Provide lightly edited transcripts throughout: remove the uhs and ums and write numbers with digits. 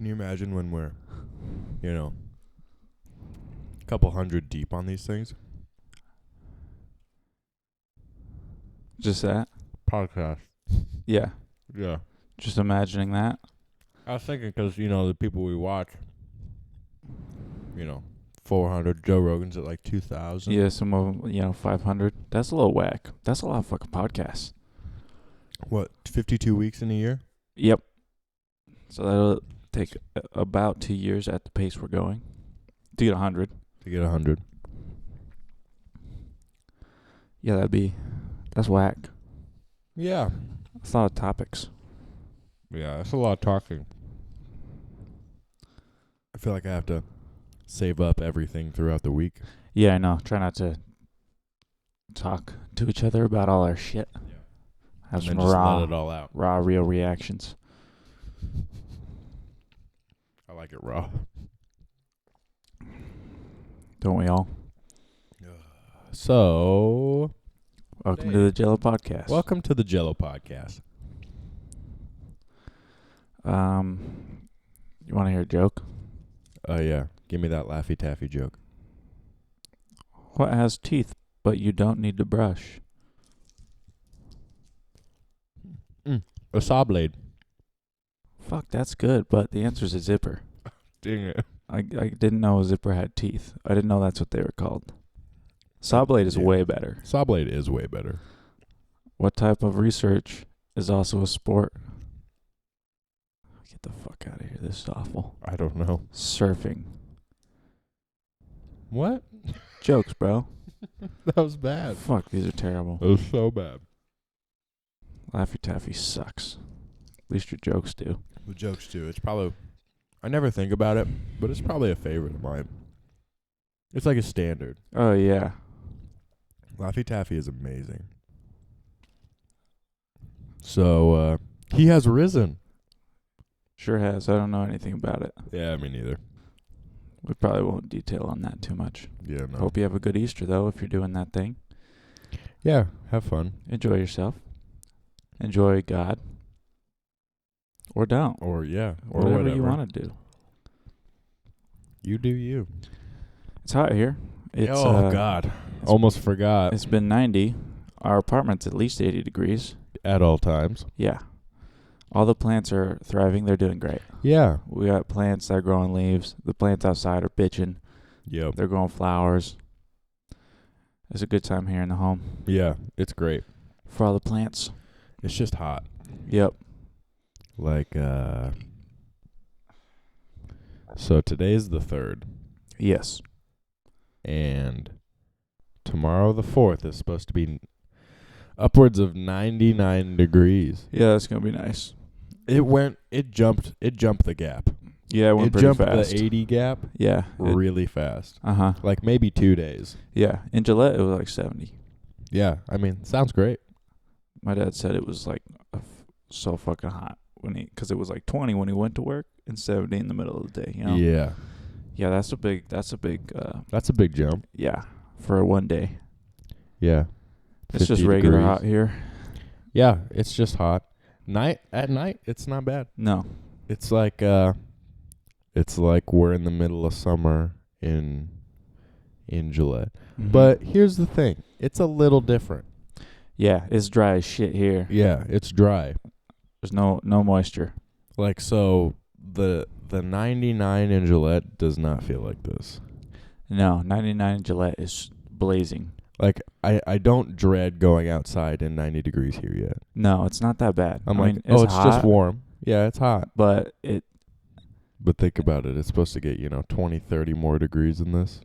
Can you imagine when we're, a couple hundred deep on these things? Just that? Podcast. Yeah. Yeah. Just imagining that. I was thinking because, the people we watch, 400. Joe Rogan's at like 2,000. Yeah, some of them, 500. That's a little whack. That's a lot of fucking podcasts. What, 52 weeks in a year? Yep. So that'll take about 2 years at the pace we're going to get 100. To get 100. Yeah, that's whack. Yeah. That's a lot of topics. Yeah, that's a lot of talking. I feel like I have to save up everything throughout the week. Yeah, I know. Try not to talk to each other about all our shit. Yeah. Have And some then just let it all out. raw, real reactions. I like it raw. Don't we all? So, Welcome to the Jello Podcast. welcome to the Jello Podcast. You want to hear a joke? Oh, yeah. Give me that Laffy Taffy joke. What has teeth, but you don't need to brush? A saw blade. Fuck, that's good, but the answer's a zipper. Dang it. I didn't know a zipper had teeth. I didn't know that's what they were called. Saw blade is Yeah. way better. Saw blade is way better. What type of research is also a sport? Get the fuck out of here. This is awful. I don't know. Surfing. What? Jokes, bro. That was bad. Fuck, these are terrible. That was so bad. Laffy Taffy sucks. At least your jokes do. The jokes, too. It's probably... I never think about it, but it's probably a favorite of mine. It's like a standard. Oh, yeah. Laffy Taffy is amazing. So, he has risen. Sure has. I don't know anything about it. Yeah, me neither. We probably won't detail on that too much. Yeah, no. Hope you have a good Easter, though, if you're doing that thing. Yeah, have fun. Enjoy yourself. Enjoy God. Or don't. Or, yeah, or Whatever whatever. you want to do. You do you. It's hot here. It's, God. Almost forgot. It's been 90. Our apartment's at least 80 degrees. At all times. Yeah. All the plants are thriving. They're doing great. Yeah. We got plants that are growing leaves. The plants outside are bitching. Yep. They're growing flowers. It's a good time here in the home Yeah, it's great. for all the plants. It's just hot. Yep. Like, so today's the 3rd. Yes. And tomorrow the 4th is supposed to be upwards of 99 degrees. Yeah, that's going to be nice. It jumped the gap. Yeah, it went It pretty jumped fast. the 80 gap Yeah. really fast. Uh-huh. Like maybe 2 days. Yeah. In Gillette, it was like 70. Yeah, I mean, sounds great. My dad said it was like so fucking hot because it was like 20 when he went to work and 70 in the middle of the day. You know? Yeah. Yeah, that's a big. That's a big jump. Yeah, for one day. Yeah. It's just 50 regular degrees. hot here. Yeah, it's just hot. At night, it's not bad. No. It's like we're in the middle of summer in Gillette. Mm-hmm. But here's the thing. It's a little different. yeah, it's dry as shit here. Yeah, it's dry. There's no moisture. Like, so the 99 in Gillette does not feel like this. No, 99 Gillette is blazing. Like, I don't dread going outside in 90 degrees here yet. No, it's not that bad. I'm I like, mean, it's hot, just warm. Yeah, it's hot. but But think about it. It's supposed to get, 20, 30 more degrees than this.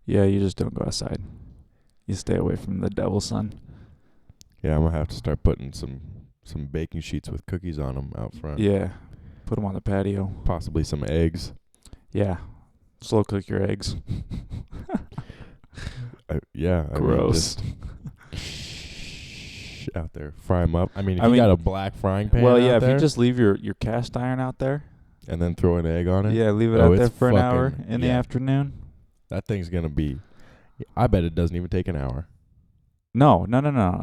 yeah, you just don't go outside. You stay away from the devil sun. Yeah, I'm going to have to start putting some baking sheets with cookies on them out front. Yeah, put them on the patio. Possibly some eggs. Yeah, slow cook your eggs. Yeah. Gross. Out there. Fry them up. I mean, if you got a black frying pan Well, yeah, out if there, you just leave your cast iron out there. and then throw an egg on it. Yeah, leave it Oh, out there it's for an hour fucking- in the yeah. afternoon. That thing's going to be... I bet it doesn't even take an hour. No.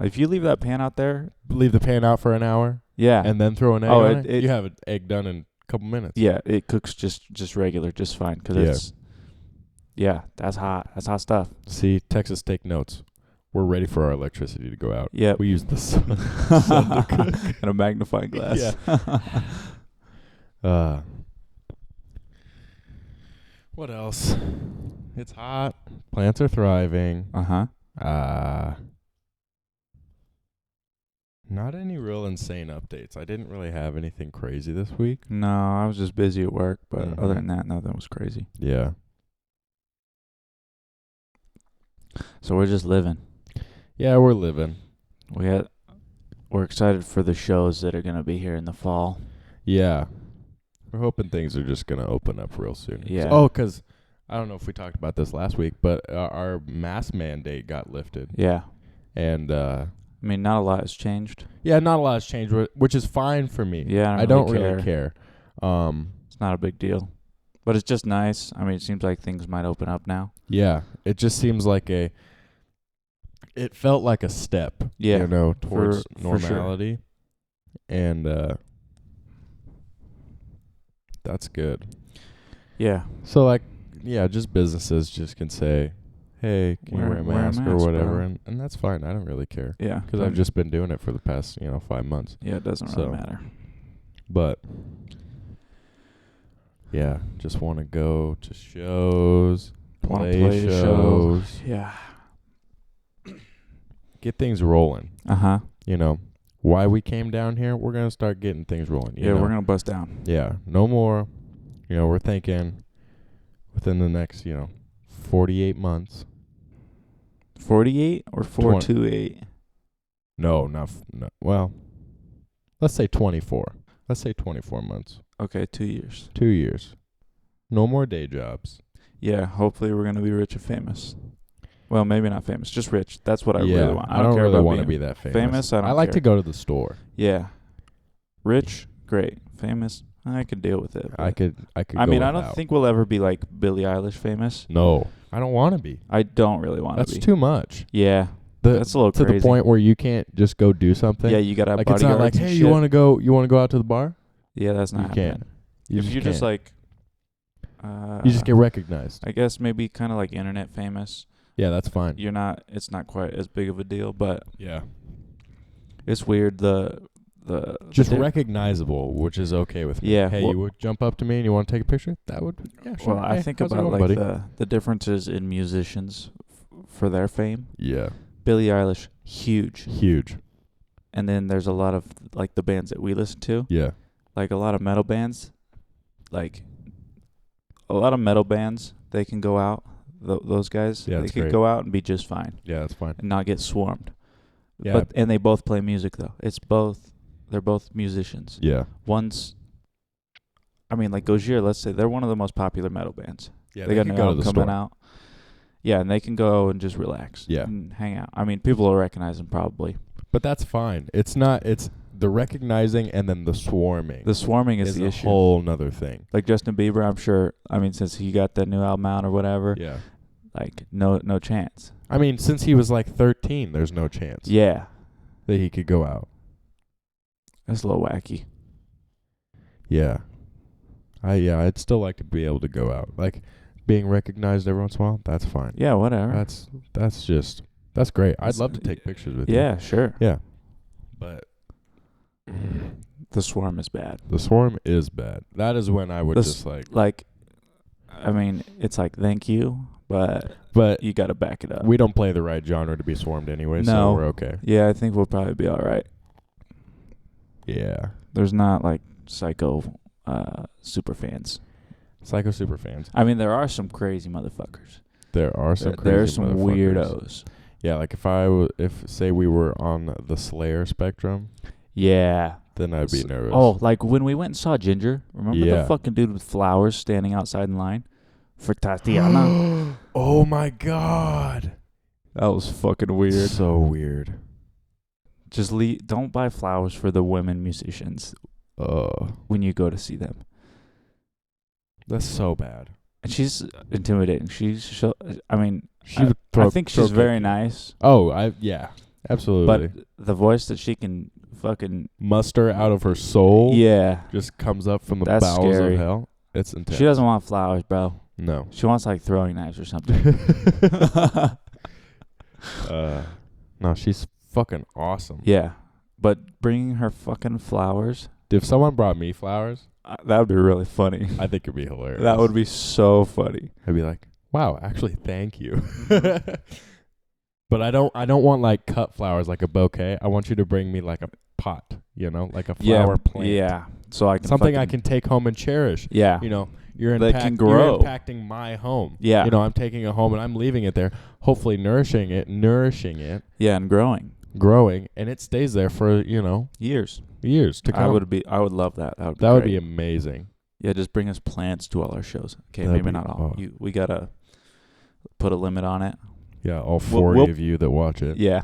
If you leave that pan out there, Leave the pan out for an hour yeah. and then throw an egg Oh, on it- it. You have an egg done in a couple minutes. Yeah, it cooks just regular, just fine. Because it's, that's hot. That's hot stuff. See, Texas, take notes. We're ready for our electricity to go out. Yep. We use the sun to cook. And a magnifying glass. Yeah. What else? It's hot. Plants are thriving. Uh-huh. Not any real insane updates. I didn't really have anything crazy this week. No, I was just busy at work, but Mhm. other than that, nothing was crazy. Yeah. So we're just living. Yeah, we're living. We're excited for the shows that are going to be here in the fall. Yeah. We're hoping things are just going to open up real soon. Yeah. Oh, because I don't know if we talked about this last week, but our mask mandate got lifted. Yeah. And, I mean, not a lot has changed. yeah, not a lot has changed, which is fine for me. Yeah, I don't really care. It's not a big deal. But it's just nice. I mean, it seems like things might open up now. Yeah. It just seems like it felt like a step, Yeah, towards for sure. normality. And that's good. Yeah. So, like, yeah, just businesses just can say, hey, can you wear a mask or whatever? bro. And that's fine. I don't really care. Yeah. Because I've just been doing it for the past, 5 months. Yeah, it doesn't So, really matter. But, yeah, just want to go to shows, Wanna play shows, Yeah. get things rolling. Uh-huh. Why we came down here, we're going to start getting things rolling. Yeah, we're going to bust down. Yeah, no more. We're thinking within the next, 48 months. 48 or 428? No, no. Well, let's say 24. Let's say 24 months. Okay, 2 years. 2 years. No more day jobs. Yeah, hopefully we're going to be rich and famous. Well, maybe not famous, just rich. That's what I yeah, really want. I don't care really about want to being be that famous. famous. I like care. to go to the store. Yeah. Rich, great. Famous, I could deal with it. I could. I go mean, I without. don't think we'll ever be like Billie Eilish famous. No, I don't want to be. I don't really want to be. That's too much. Yeah, that's a little to crazy. the point where you can't just go do something. Yeah, you gotta have like it's bodyguards not like, and hey, shit. you want to go out to the bar? Yeah, that's not You happening. can't. If you're just can't. like, you just get recognized. I guess maybe kind of like internet famous. Yeah, that's fine. You're not. It's not quite as big of a deal, but Yeah, it's weird. just recognizable, which is okay with me. Yeah, Hey, you would jump up to me and you want to take a picture? That would. Yeah, sure. Well, Hey, I think how's it about going, like buddy? the differences in musicians for their fame. Yeah, Billie Eilish, huge. huge. And then there's a lot of like the bands that we listen to, Yeah, like a lot of metal bands, like a lot of metal bands. They can go out. Those guys, Yeah, they that's could great. go out and be just fine yeah, that's fine. and not get swarmed. Yeah, And they both play music though. It's both. They're both musicians. yeah, One's, I mean, like Gojira. Let's say they're one of the most popular metal bands. yeah. They got a could new go to album the coming store. out. Yeah, and they can go and just relax. Yeah. And hang out. I mean, people will recognize them probably. But that's fine. It's not. It's the recognizing and then the swarming. The swarming is the a issue. whole nother thing. Like Justin Bieber, I'm sure. I mean, since he got that new album out or whatever, Yeah. like no chance. I mean, since he was like 13, there's no chance Yeah, that he could go out. that's a little wacky. Yeah. I'd still like to be able to go out. Like being recognized every once in a while, that's fine. Yeah, whatever. That's great. I'd love to take pictures with you. Yeah, sure. Yeah. But The swarm is bad. the swarm is bad. That is when I would The just like Like, I mean, it's like thank you, but you got to back it up. we don't play the right genre to be swarmed anyway, so No. we're okay. Yeah, I think we'll probably be all right. Yeah. There's not like psycho super fans. Psycho super fans. I mean, there are some crazy motherfuckers. There are some crazy There are some motherfuckers. weirdos. Yeah, like if say we were on the Slayer spectrum, Yeah. then I'd be nervous. Oh, like when we went and saw Ginger. Remember Yeah. the fucking dude with flowers standing outside in line for Tatiana? Oh my god. That was fucking weird. So weird. Just don't buy flowers for the women musicians when you go to see them. That's so bad. And she's intimidating. I mean, She would throw. I think she's very nice. Oh, yeah, absolutely. But the voice that she can fucking muster out of her soul. Yeah. Just comes up from the That's bowels scary. of hell. It's intense. She doesn't want flowers, bro. No. She wants like throwing knives or something. No, she's fucking awesome. Yeah. But bringing her fucking flowers, If someone brought me flowers, that would be really funny. I think it'd be hilarious. That would be so funny. I'd be like, wow, actually, thank you. But I don't want like cut flowers like a bouquet. I want you to bring me like a pot, like a flower plant. Yeah. So I can Something I can take home and cherish. Yeah. You're That can grow. You're impacting my home. Yeah. I'm taking it home and I'm leaving it there, hopefully nourishing it, Yeah, and growing. growing, and it stays there for, Years. years to come. I would love that. That would be That would great. be amazing. Yeah, just bring us plants to all our shows. Okay, That'd maybe be- not all. oh. We gotta put a limit on it. Yeah, all 40 we'll- of you that watch it. Yeah.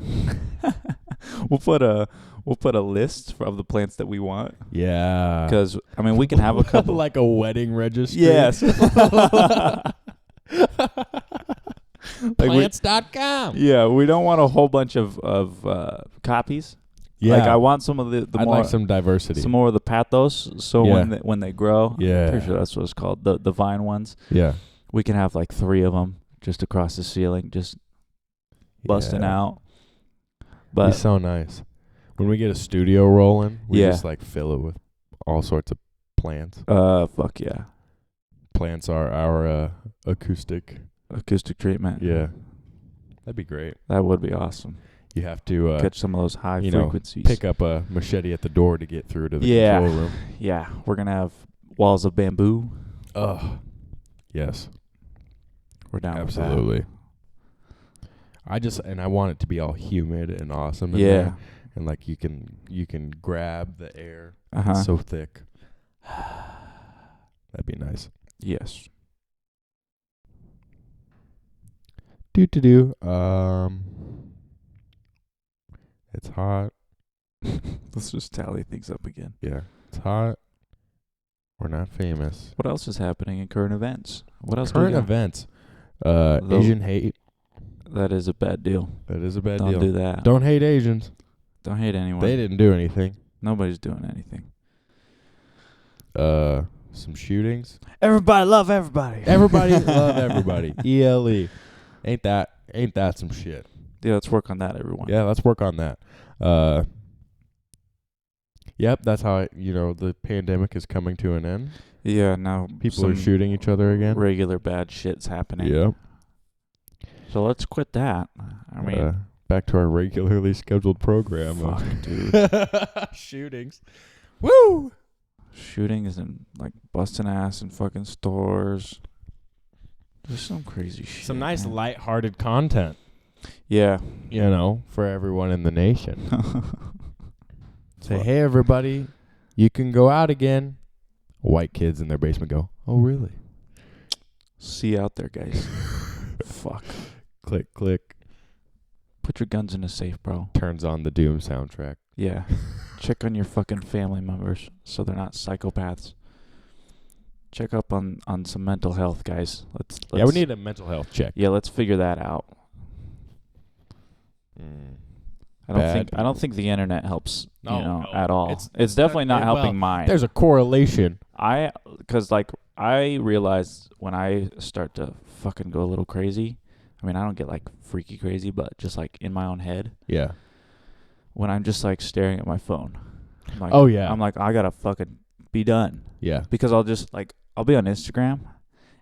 We'll put a list of the plants that we want. Yeah. Because we can have a couple. like a wedding registry. Yes. Plants.com. Yeah, we don't want a whole bunch of copies. Yeah. Like I want some of the I'd more like some diversity. some more of the pathos. So Yeah. when they grow, Yeah. pretty sure that's what it's called. The vine ones. Yeah. We can have like 3 of them just across the ceiling, just busting Yeah. out. But But so nice. When we get a studio rolling, we Yeah. just like fill it with all sorts of plants. fuck yeah, Plants are our acoustic. acoustic treatment. Yeah. That'd be great. That would be awesome. You have to Catch some of those high you know, frequencies. pick up a machete at the door to get through to the Yeah. control room. Yeah, we're gonna have walls of bamboo. Ugh. Yes. We're down with that. Absolutely. I want it to be all humid and awesome in Yeah. there. And like you can grab the air. Uh-huh. It's so thick. That'd be nice. Yes. Do. It's hot. Let's just tally things up again. Yeah. It's hot. We're not famous. What else is happening in current events? What else? do we Current got? events. The- Asian hate. That is a bad deal. That is a bad Don't deal. do that. Don't hate Asians. Don't hate anyone. They didn't do anything. Nobody's doing anything. Some shootings. Everybody love everybody. Everybody love everybody. ELE. Ain't that some shit? Yeah, let's work on that, everyone. Yeah, let's work on that. Yep, that's how the pandemic is coming to an end. Yeah, now People some are shooting each other again. regular bad shit's happening. Yep. So let's quit that. I mean, back to our regularly scheduled program. fuck, dude. Shootings. Woo! Shootings and like busting ass in fucking stores. There's some crazy shit. Some nice man. light-hearted content, Yeah. for everyone in the nation. Say, hey, everybody, you can go out again. White kids in their basement go, oh, really? See you out there, guys. Fuck. Click, click. Put your guns in a safe, bro. Turns on the Doom soundtrack. Yeah. Check on your fucking family members so they're not psychopaths. Check up on some mental health, guys. Let's Yeah, we need a mental health check. Yeah, let's figure that out. I don't think the internet helps, No, at all. It's It's definitely not well, helping mine. There's a correlation. Because I realized when I start to fucking go a little crazy, I don't get like freaky crazy, but just like in my own head, Yeah. when I'm just like staring at my phone. I'm like, Oh, yeah. I'm like, I gotta fucking be done. Yeah. Because I'll just like, I'll be on Instagram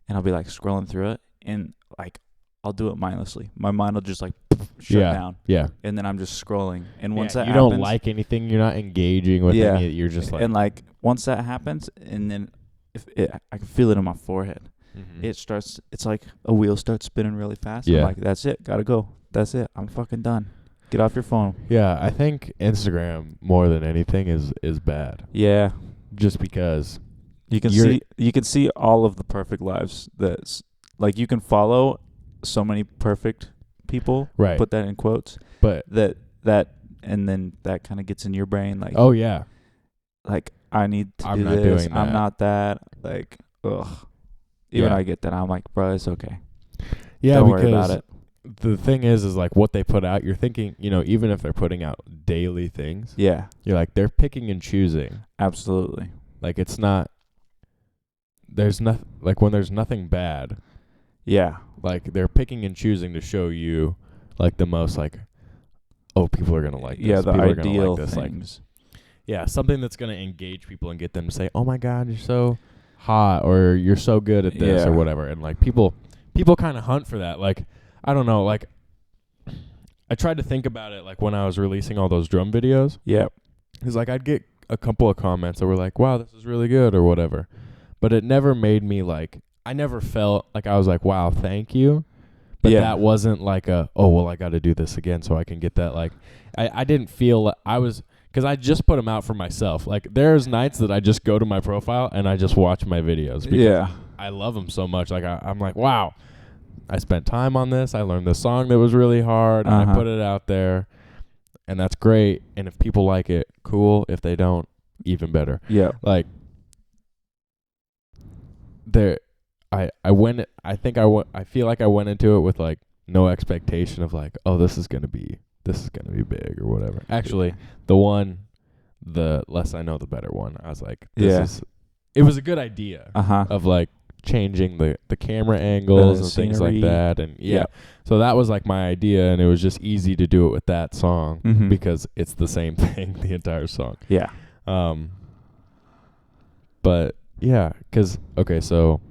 and I'll be like scrolling through it and like, I'll do it mindlessly. My mind will just like shut down. Yeah. And then I'm just scrolling. And once Yeah, that you happens, don't like anything, you're not engaging with Yeah. any. You're just like, and like once that happens, and then I can feel it in my forehead. Mhm. It's like a wheel starts spinning really fast. Yeah. I'm like, that's it. Gotta go. That's it. I'm fucking done. Get off your phone. Yeah, I think Instagram more than anything is bad. Yeah. Just because You can see all of the perfect lives. That's like you can follow so many perfect people. Right. Put that in quotes. but That and then that kind of gets in your brain like oh yeah. like I need to I'm do not this. doing I'm that. not that. Like ugh. Even Yeah. I get that. I'm like, bro, it's okay. Yeah, Don't because worry about it. the thing is like what they put out, you're thinking, even if they're putting out daily things, Yeah, you're like, they're picking and choosing. absolutely. Like, it's not, there's nothing, like, when there's nothing bad, Yeah, like, they're picking and choosing to show you, like, the most, like, oh, people are going to like this. yeah, the people are gonna ideal like this. Like, things. yeah, something that's going to engage people and get them to say, oh, my God, you're so hot, or you're so good at this, Yeah. or whatever. And, like, people kind of hunt for that. Like, I don't know, like, I tried to think about it, like, when I was releasing all those drum videos. Yeah, Because, like, I'd get a couple of comments that were like, wow, this is really good, or whatever. But it never made me, like, I never felt like I was like, wow, thank you. But Yeah. that wasn't like oh, well, I got to do this again so I can get that. Like, I didn't feel like I was, because I just put them out for myself. Like, there's nights that I just go to my profile and I just watch my videos. Because yeah, I love them so much. Like, I'm like, wow, I spent time on this. I learned this song that was really hard. And I Uh-huh. put it out there. And that's great. And if people like it, cool. If they don't, even better. yeah, Like, I feel like I went into it with like no expectation of like, oh, this is gonna be big or whatever. Actually, the less I know, the better one. I was like, it was a good idea uh-huh. of like changing the camera angles and things like scenery. that, and yeah. So that was like my idea, and it was just easy to do it with that song Mhm. because it's the same thing the entire song. Yeah, But yeah, because okay, so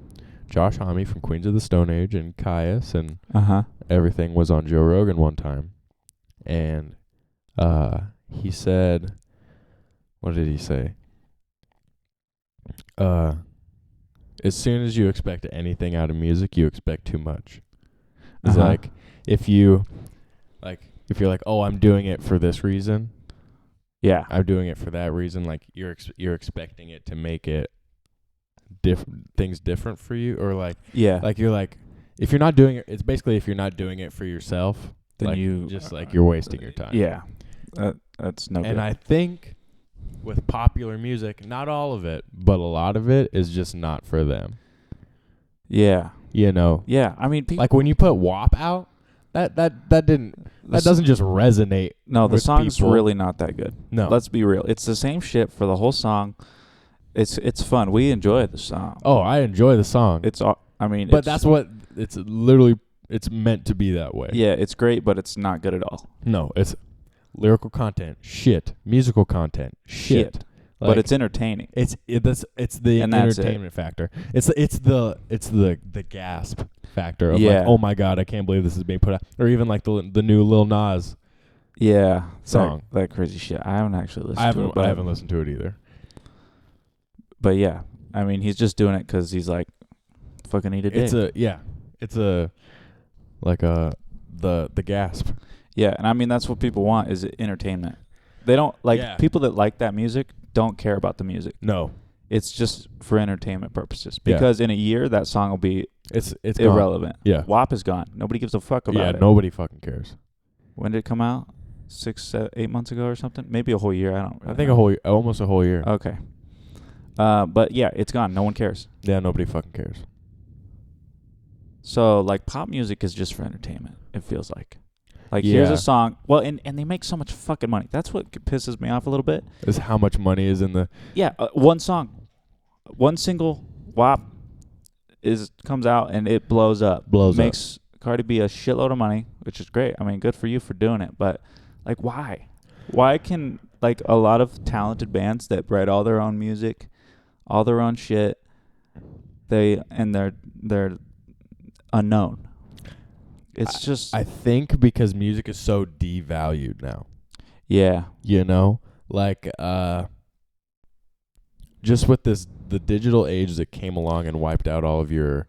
Josh Homme from Queens of the Stone Age and Caius and uh-huh. everything was on Joe Rogan one time, and he said, what did he say? As soon as you expect anything out of music, you expect too much. It's Uh-huh. like if you're like, oh, I'm doing it for this reason, Yeah, I'm doing it for that reason. Like you're expecting it to make it things different for you, or like you're like, if you're not doing it, it's basically if you're not doing it for yourself, then like, you just like you're wasting your time. Yeah, that's no good. And I think with popular music, not all of it, but a lot of it is just not for them. Yeah, You know, yeah. I mean, people, like when you put WAP out, that doesn't just resonate. No, the with song's people. really not that good. No. Let's be real. It's the same shit for the whole song. It's fun. We enjoy the song. Oh, I enjoy the song. It's all. I mean, But it's, that's what it's literally. It's meant to be that way. Yeah, it's great, but it's not good at all. No, it's lyrical content, shit. Musical content, shit. But Like, it's entertaining. it's the And that's it. entertainment factor. It's the gasp factor of Yeah. like, oh my god, I can't believe this is being put out. Or even like the new Lil Nas Yeah, song. that crazy shit. I haven't actually listened to it. I haven't listened to it either. But yeah, I mean, he's just doing it because he's like, fucking eat a dick. It's the gasp. Yeah, and I mean that's what people want is entertainment. They don't like Yeah. people that like that music don't care about the music. No, It's just for entertainment purposes. Yeah. Because in a year that song will be it's gone. irrelevant. Yeah, WAP is gone. Nobody gives a fuck about yeah. it. Nobody fucking cares. When did it come out? 8 months ago or something? Maybe a whole year. I don't. I really think know. almost a whole year. Okay. But yeah, it's gone. No one cares. Yeah, nobody fucking cares. So like pop music is just for entertainment. It feels like. Like here's Yeah. a song. Well, and they make so much fucking money. That's what pisses me off a little bit. Is how much money is in the Yeah, one song, one single WAP comes out and it blows up. Makes Cardi B a shitload of money, which is great. I mean, good for you for doing it. But like, why? Why can like a lot of talented bands that write all their own music, all their own shit, they're unknown. It's just I think because music is so devalued now. yeah. You know? Like just with the digital age that came along and wiped out all of your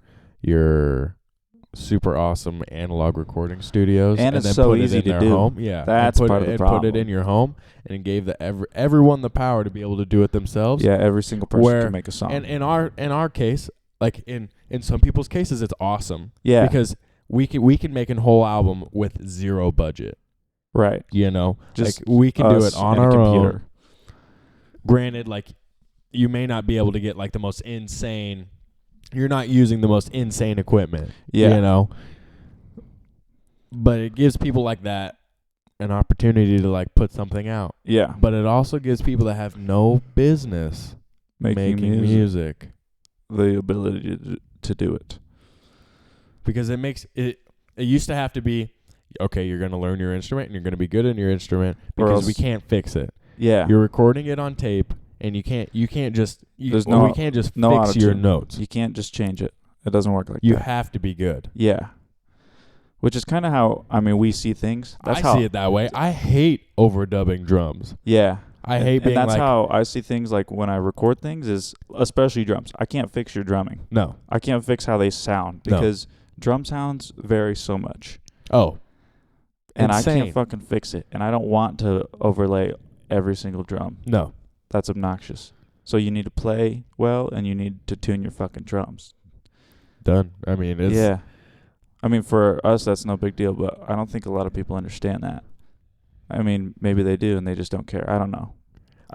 super awesome analog recording studios And it's then so put easy it in to their do. home. Yeah. That's and put part it, of the and problem. put it in your home and gave everyone the power to be able to do it themselves. Yeah, every single person Where- can make a song. And in our case, like in some people's cases it's awesome. yeah, Because we can make a whole album with zero budget. right. You know? Just like we can do us it on and a our computer. own. Granted, like you may not be able to get like the most insane. You're not using the most insane equipment. Yeah. You know. But it gives people like that an opportunity to like put something out. Yeah. But it also gives people that have no business making music the ability to do it. Because it makes it. It used to have to be, okay, you're going to learn your instrument and you're going to be good in your instrument because we can't fix it. Yeah. You're recording it on tape and you can't just we can't just fix autotune. your notes. You can't just change it. It doesn't work like that. You have to be good. Yeah. Which is kind of how we see things. I see it that way. I hate overdubbing drums. Yeah. I hate being and that's like, how I see things like when I record things is especially drums. I can't fix your drumming. No. I can't fix how they sound because drum sounds vary so much. Oh. And insane. I can't fucking fix it. And I don't want to overlay every single drum. No. That's obnoxious. So you need to play well and you need to tune your fucking drums. Done. I mean, it's... Yeah. I mean, for us, that's no big deal, but I don't think a lot of people understand that. I mean, maybe they do and they just don't care. I don't know.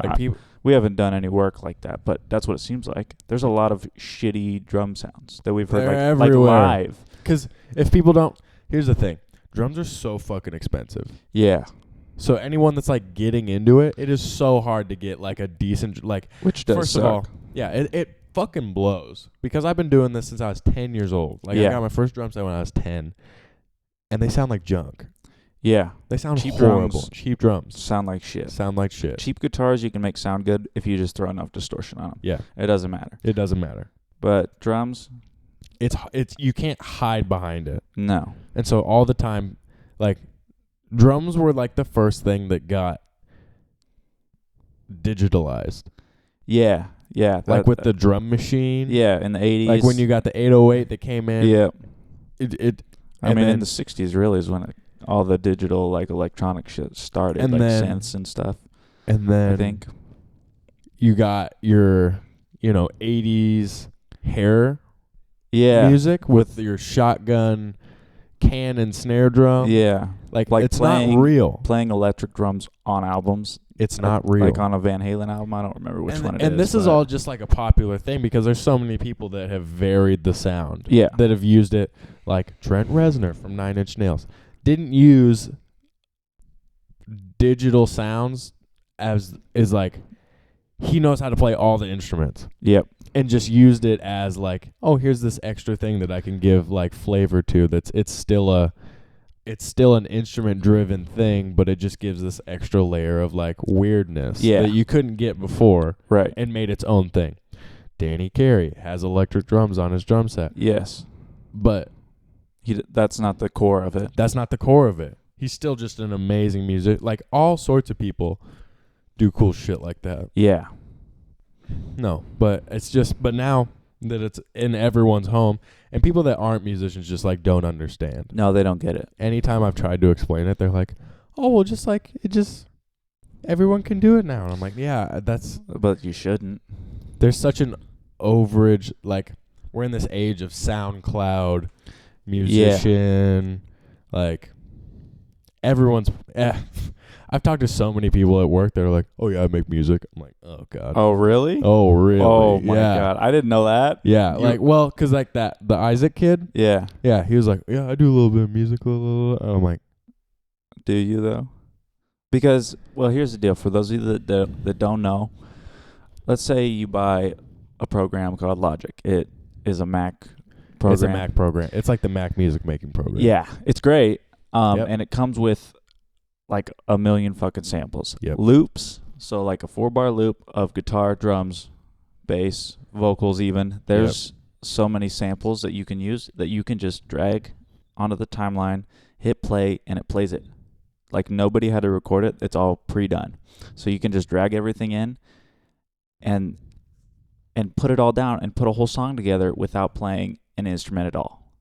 Like we haven't done any work like that, but that's what it seems like. There's a lot of shitty drum sounds that we've heard like live. Because if people don't... Here's the thing. Drums are so fucking expensive. Yeah. So anyone that's like getting into it, it is so hard to get like a decent... like. Which does First suck. of all, yeah, it fucking blows. Because I've been doing this since I was 10 years old. Like, I got my first drum set when I was 10. And they sound like junk. Yeah. They sound Cheap horrible. drums Cheap drums. sound like shit. Sound like shit. Cheap guitars you can make sound good if you just throw enough distortion on them. Yeah. It doesn't matter. It doesn't matter. But drums, It's you can't hide behind it. no. And so all the time, like, drums were like the first thing that got digitalized. Yeah. Yeah. Like with the drum machine. Yeah, in the 80s. Like when you got the 808 that came in. Yeah. I mean, in the 60s really is when all the digital, like, electronic shit started, and like then, synths and stuff. And then I think you got your, 80s hair music with your shotgun can and snare drum. Yeah. Like it's not real. Playing electric drums on albums. It's not real. Like on a Van Halen album. I don't remember which one it is. And this is all just like a popular thing because there's so many people that have varied the sound. Yeah. That have used it. Like Trent Reznor from Nine Inch Nails didn't use digital sounds is like he knows how to play all the instruments. Yep. And just used it as like, oh, here's this extra thing that I can give like flavor to. It's still an instrument driven thing, but it just gives this extra layer of like weirdness that you couldn't get before. Right. And made its own thing. Danny Carey has electric drums on his drum set. Yes. But that's not the core of it. That's not the core of it. He's still just an amazing music. Like all sorts of people do cool shit like that. Yeah. No, but now that it's in everyone's home and people that aren't musicians just like don't understand. No, they don't get it. Anytime I've tried to explain it, they're like, oh, well, just like everyone can do it now. And I'm like, yeah, but you shouldn't. There's such an overage. Like we're in this age of SoundCloud musician, like everyone's, I've talked to so many people at work that are like, oh, yeah, I make music. I'm like, oh, God. Oh, really? Oh, really? Oh, my God. I didn't know that. Yeah. Because like the Isaac kid. Yeah. Yeah. He was like, yeah, I do a little bit of music. And I'm like, do you, though? Because, well, here's the deal. For those of you that don't know, let's say you buy a program called Logic. It is a Mac program. It's a Mac program. It's like the Mac music making program. Yeah. It's great. And it comes with like a million fucking samples. Yep. Loops, so like a 4-bar loop of guitar, drums, bass, vocals even. There's so many samples that you can use that you can just drag onto the timeline, hit play, and it plays it. Like nobody had to record it. It's all pre-done. So you can just drag everything in and put it all down and put a whole song together without playing an instrument at all.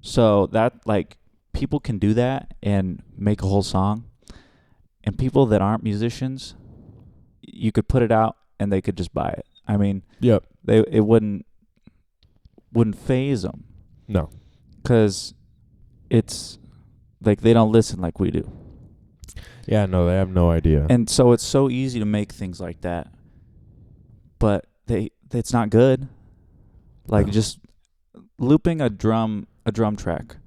So that, like, people can do that and make a whole song. And people that aren't musicians, you could put it out and they could just buy it. I mean, it wouldn't phase them. No. Because it's like they don't listen like we do. Yeah, no, they have no idea. And so it's so easy to make things like that. But it's not good. Like just looping a drum track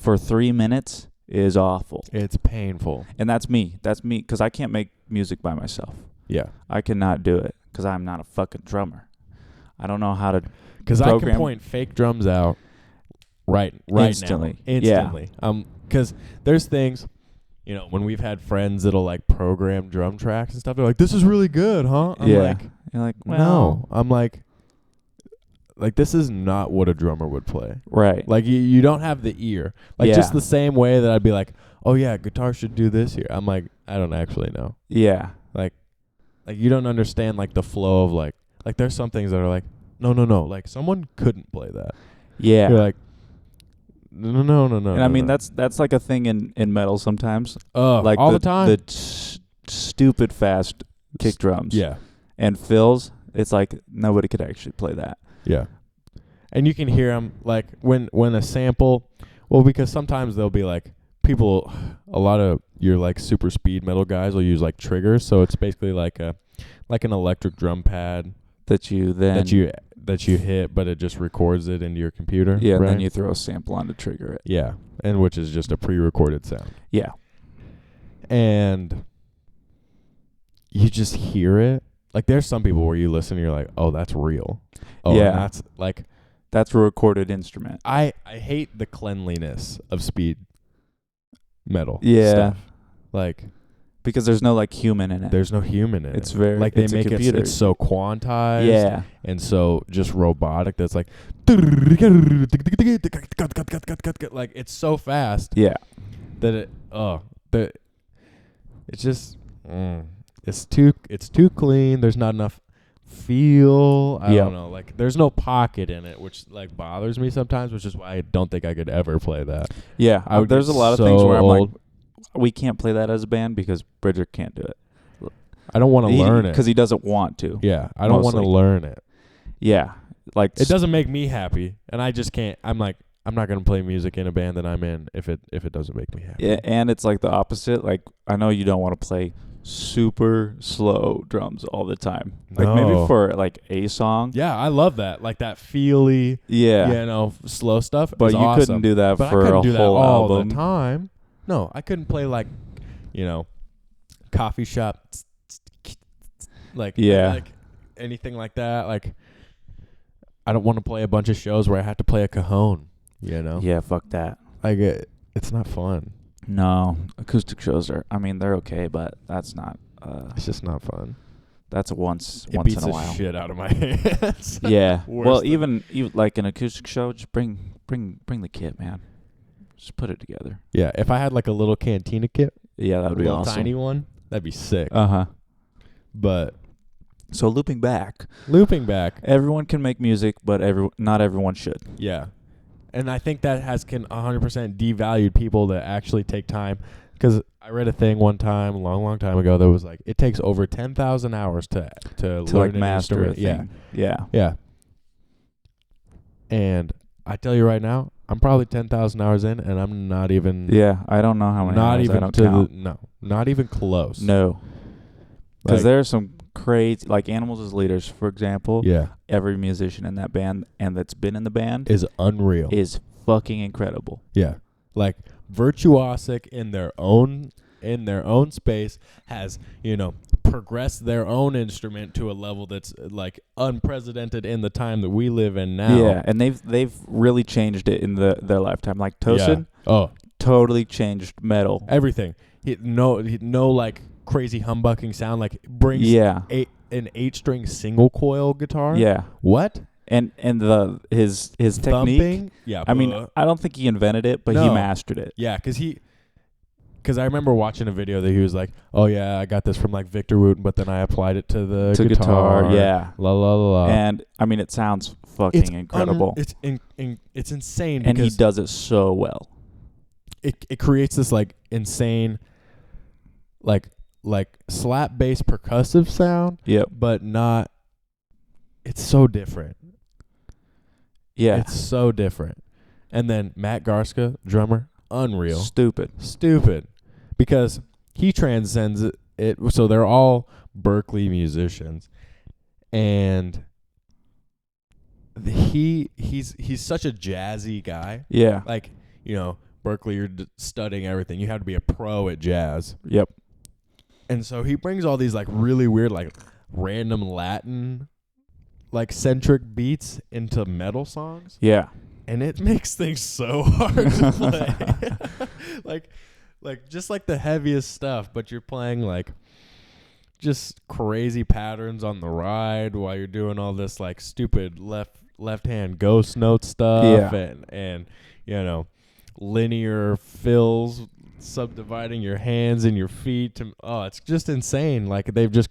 for 3 minutes is awful. It's painful. And that's me. That's me because I can't make music by myself. Yeah. I cannot do it because I'm not a fucking drummer. I don't know how to. Because I can point fake drums out right Instantly. now. Instantly. Because there's things, you know, when we've had friends that'll like program drum tracks and stuff, they're like, "This is really good, huh?" I'm like, you're like, well, no. I'm like, this is not what a drummer would play. right. Like you don't have the ear. Like just the same way that I'd be like, "Oh yeah, guitar should do this here." I'm like, I don't actually know. Yeah. Like you don't understand like the flow of like there's some things that are like, no, like someone couldn't play that. Yeah. You're like, no. And I mean that's like a thing in metal sometimes. Like all the time. The stupid fast kick drums. Yeah. And fills. It's like nobody could actually play that. Yeah. And you can hear them like when a sample. Well, because sometimes they'll be like people. A lot of your like super speed metal guys will use like triggers. So it's basically like an electric drum pad that you hit, but it just records it into your computer. Yeah, right? and then you throw a sample on to trigger it. Yeah, and which is just a pre-recorded sound. Yeah. And you just hear it. Like there's some people where you listen and you're like, "Oh, that's real." Oh, yeah. That's like that's a recorded instrument. I hate the cleanliness of speed metal stuff. Like because there's no like human in it. There's no human in it. It's very like they make it's so quantized. Yeah. And so just robotic that's like like it's so fast. Yeah. That it's just it's too clean. There's not enough feel. I don't know. Like there's no pocket in it, which like bothers me sometimes, which is why I don't think I could ever play that. Yeah. There's a lot of things where I'm like, we can't play that as a band because Bridger can't do it. I don't want to learn it. Because he doesn't want to. Yeah. I don't want to learn it. Yeah. Like it doesn't make me happy, and I just can't. I'm like, I'm not going to play music in a band that I'm in if it doesn't make me happy. Yeah, and it's like the opposite. Like I know you don't want to play super slow drums all the time. Like maybe for like a song. Yeah, I love that. Like that feely, slow stuff. But you awesome. couldn't do that but for I couldn't a do whole that all album. The time. No, I couldn't play like, coffee shop, like anything like that. Like, I don't want to play a bunch of shows where I have to play a cajon. Yeah, fuck that. Like it's not fun. No, acoustic shows they're okay, but that's not. It's just not fun. That's once in a while. It beats the shit out of my hands. Yeah. Well, even like an acoustic show, just bring the kit, man. Just put it together. Yeah. If I had like a little cantina kit, that would be awesome. A tiny one, that'd be sick. But so looping back, everyone can make music, but not everyone should. Yeah. And I think that can 100% devalued people that actually take time. Because I read a thing one time, a long time ago, that was like, it takes over 10,000 hours to learn like an master instrument. a thing. Yeah. And I tell you right now, I'm probably 10,000 hours in, and I'm not even. Yeah, I don't know how many. Not hours. even I don't count. not even close. No. Because there's some crazy, like Animals as Leaders, for example. Yeah. Every musician in that band and that's been in the band is unreal. Is fucking incredible. Yeah. Like virtuosic in their own space, has, progressed their own instrument to a level that's like unprecedented in the time that we live in now. Yeah, and they've really changed it in their lifetime. Like Tosin, totally changed metal. Everything. No like crazy humbucking sound, like brings an 8-string single coil guitar. Yeah. What? And his technique. Thumping? Yeah. I mean, I don't think he invented it, but he mastered it. Yeah, because I remember watching a video that he was like, "Oh yeah, I got this from like Victor Wooten, but then I applied it to the guitar." Yeah. La la la la. And I mean, it sounds fucking incredible. It's insane, and he does it so well. It creates this like insane, like slap bass percussive sound. Yep. But not. It's so different. Yeah. It's so different. And then Matt Garska, drummer, unreal. Stupid. Because he transcends it. So they're all Berkeley musicians. And he's such a jazzy guy. Yeah. Like, Berkeley, you're studying everything. You have to be a pro at jazz. Yep. And so he brings all these like really weird, like random Latin, like centric beats into metal songs. Yeah. And it makes things so hard to play. like just like the heaviest stuff, but you're playing like just crazy patterns on the ride while you're doing all this like stupid left hand ghost note stuff and you know, linear fills subdividing your hands and your feet to, it's just insane. Like but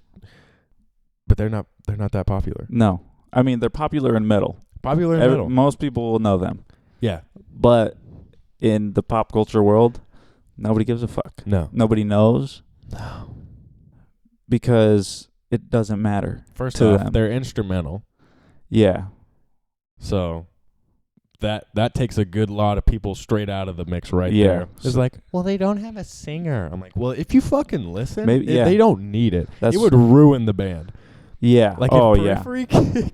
they're not that popular. No. I mean, they're popular in metal. Metal. Most people will know them. Yeah. But in the pop culture world, nobody gives a fuck. No. Nobody knows. No. Because it doesn't matter. First to off, them. they're instrumental. Yeah. So that takes a good lot of people straight out of the mix right Yeah. there. It's like, well, they don't have a singer. I'm like, well, if you fucking listen, they don't need it. It would ruin the band. Yeah. Like if Periphery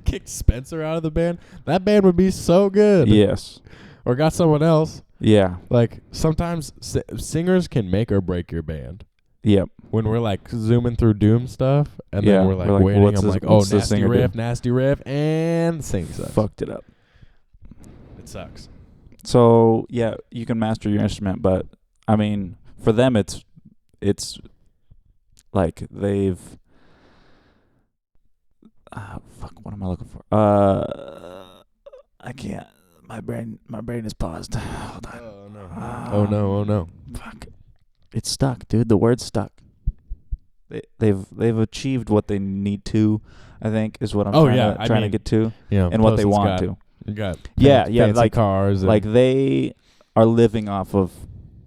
kicked Spencer out of the band, that band would be so good. Yes. Or got someone else. Yeah. Like sometimes singers can make or break your band. Yep. When we're like zooming through Doom stuff, and then we're like waiting, I'm like, nasty riff, and the singing sucks. Fucked it up. It sucks. So yeah, you can master your instrument, but I mean, for them, it's like they've. What am I looking for? I can't. My brain is paused. Hold on. Oh no. Fuck. It's stuck, dude. The word's stuck. They've achieved what they need to, I think, is what I'm trying to get to. Yeah, and what they want to. You got fancy like cars. Like they are living off of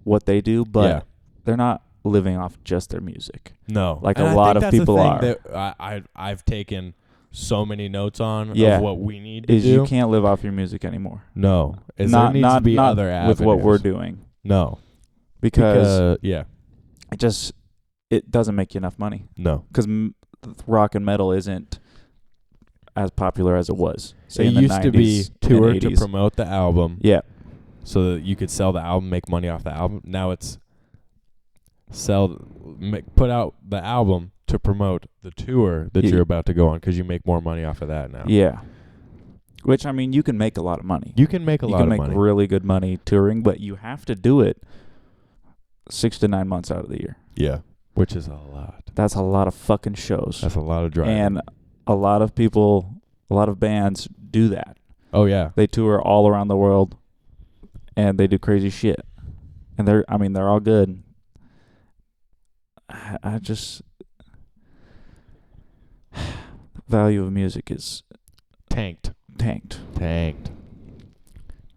what they do, but they're not living off just their music. No. Like a lot of people are. That I've taken so many notes on of what we need to do. You can't live off your music anymore. No. There needs to be other avenues. With what we're doing. No. Because it doesn't make you enough money. No. Because rock and metal isn't as popular as it was. Say it used to be tour to promote the album. Yeah. So that you could sell the album, make money off the album. Now it's put out the album to promote the tour that you're about to go on, because you make more money off of that now. Yeah. Which, I mean, you can make a lot of money. You can make a lot of money. You can make really good money touring, but you have to do it 6 to 9 months out of the year. Yeah. Which is a lot. That's a lot of fucking shows. That's a lot of driving. And a lot of people, a lot of bands do that. Oh, yeah. They tour all around the world, and they do crazy shit. And they're all good. I just... value of music is... Tanked. Tanked.